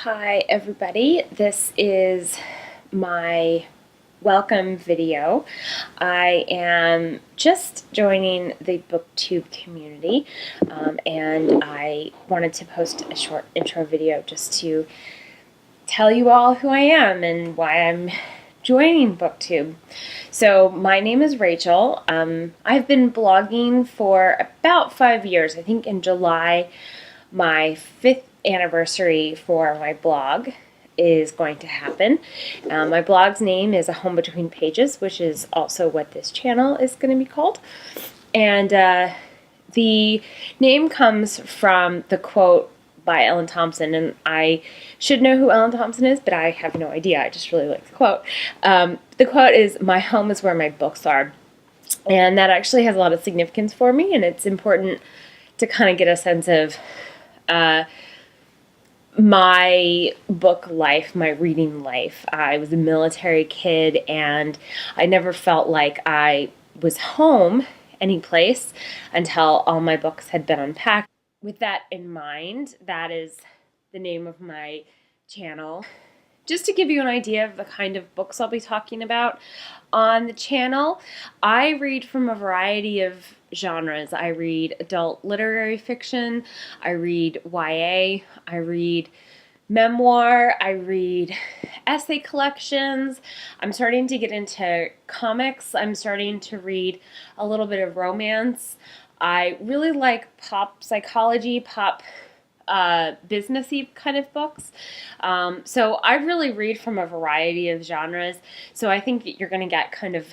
Hi everybody, this is my welcome video. I am just joining the BookTube community and I wanted to post a short intro video just to tell you all who I am and why I'm joining BookTube. So my name is Rachel. I've been blogging for about 5 years. I think in July my 5th anniversary for my blog is going to happen. My blog's name is A Home Between Pages, which is also what this channel is going to be called. And the name comes from the quote by Ellen Thompson, and I should know who Ellen Thompson is, but I have no idea. I just really like the quote. The quote is, "My home is where my books are." And that actually has a lot of significance for me, and it's important to kind of get a sense of my book life, my reading life. I was a military kid, and I never felt like I was home any place until all my books had been unpacked. With that in mind, that is the name of my channel. Just to give you an idea of the kind of books I'll be talking about on the channel, I read from a variety of genres. I read adult literary fiction, I read YA, I read memoir, I read essay collections. I'm starting to get into comics. I'm starting to read a little bit of romance. I really like pop psychology, pop businessy kind of books. So I really read from a variety of genres. So I think that you're going to get kind of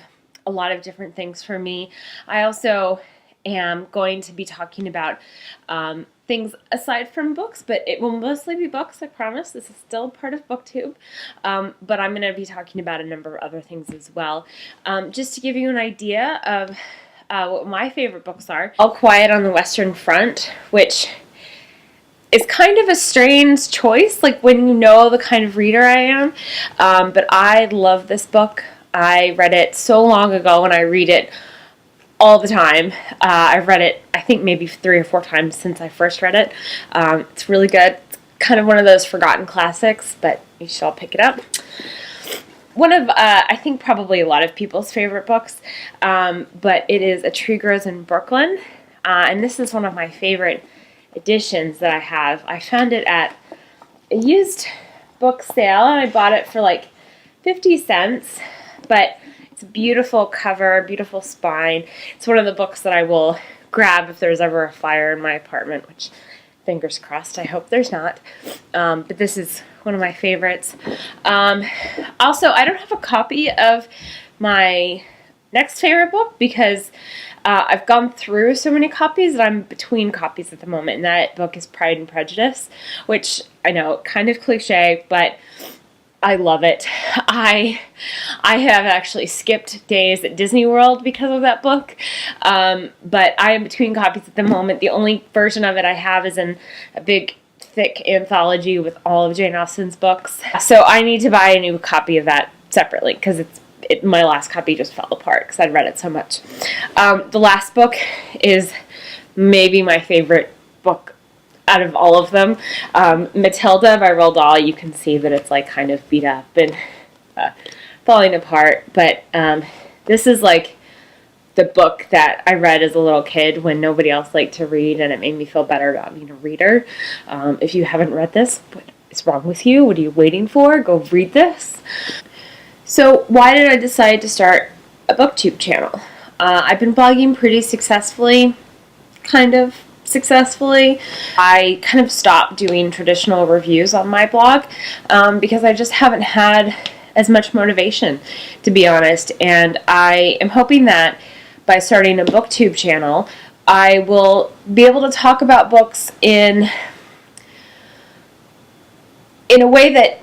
a lot of different things from me. I also am going to be talking about things aside from books, but it will mostly be books, I promise. This is still part of BookTube. But I'm going to be talking about a number of other things as well. Just to give you an idea of what my favorite books are. All Quiet on the Western Front, which is kind of a strange choice, like when you know the kind of reader I am. But I love this book. I read it so long ago, and I read it all the time. I've read it, I think, maybe 3 or 4 times since I first read it. It's really good. It's kind of one of those forgotten classics, but you should all pick it up. One of, I think, probably a lot of people's favorite books, but it is A Tree Grows in Brooklyn, and this is one of my favorite editions that I have. I found it at a used book sale, and I bought it for like 50 cents, but it's a beautiful cover, beautiful spine. It's one of the books that I will grab if there's ever a fire in my apartment, which, fingers crossed, I hope there's not. But this is one of my favorites. Also, I don't have a copy of my next favorite book because I've gone through so many copies that I'm between copies at the moment, and that book is Pride and Prejudice, which I know, kind of cliche, but I love it. I have actually skipped days at Disney World because of that book, but I am between copies at the moment. The only version of it I have is in a big, thick anthology with all of Jane Austen's books, so I need to buy a new copy of that separately because my last copy just fell apart because I'd read it so much. The last book is maybe my favorite book out of all of them. Matilda by Roald Dahl. You can see that it's like kind of beat up and falling apart, but this is like the book that I read as a little kid when nobody else liked to read, and it made me feel better about being a reader. If you haven't read this, what is wrong with you? What are you waiting for? Go read this. So why did I decide to start a BookTube channel? I've been blogging pretty successfully, kind of successfully. I kind of stopped doing traditional reviews on my blog because I just haven't had as much motivation, to be honest. And I am hoping that by starting a BookTube channel, I will be able to talk about books in a way that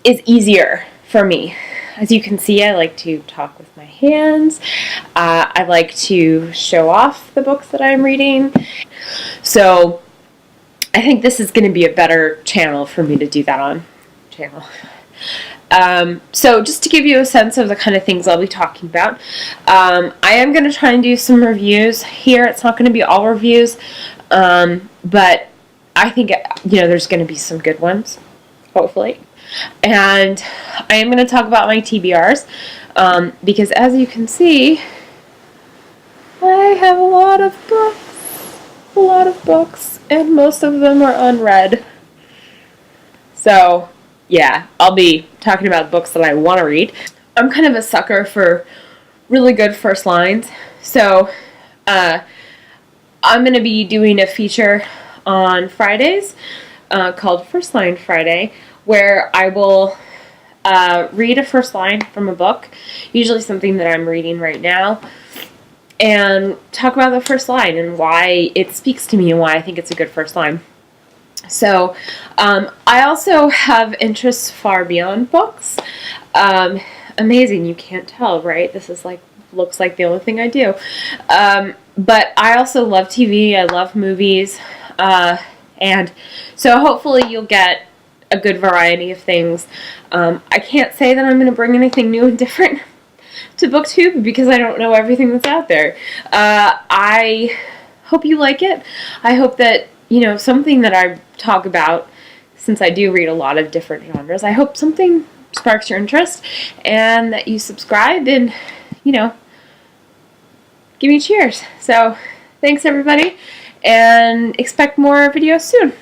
is easier for me. As you can see, I like to talk with my hands. I like to show off the books that I'm reading. So I think this is going to be a better channel for me to do that on. So just to give you a sense of the kind of things I'll be talking about, I am going to try and do some reviews here. It's not going to be all reviews, but I think, you know, there's going to be some good ones, hopefully. And I am going to talk about my TBRs, because as you can see, I have a lot of books, and most of them are unread. So, yeah, I'll be talking about books that I want to read. I'm kind of a sucker for really good first lines, so I'm going to be doing a feature on Fridays called First Line Friday, where I will read a first line from a book, usually something that I'm reading right now, and talk about the first line and why it speaks to me and why I think it's a good first line. So I also have interests far beyond books. Amazing, you can't tell, right? This is like, looks like the only thing I do. But I also love TV, I love movies, and so hopefully you'll get a good variety of things. I can't say that I'm going to bring anything new and different to BookTube because I don't know everything that's out there. I hope you like it. I hope that, you know, something that I talk about, since I do read a lot of different genres, I hope something sparks your interest and that you subscribe and, you know, give me cheers. So, thanks everybody, and expect more videos soon.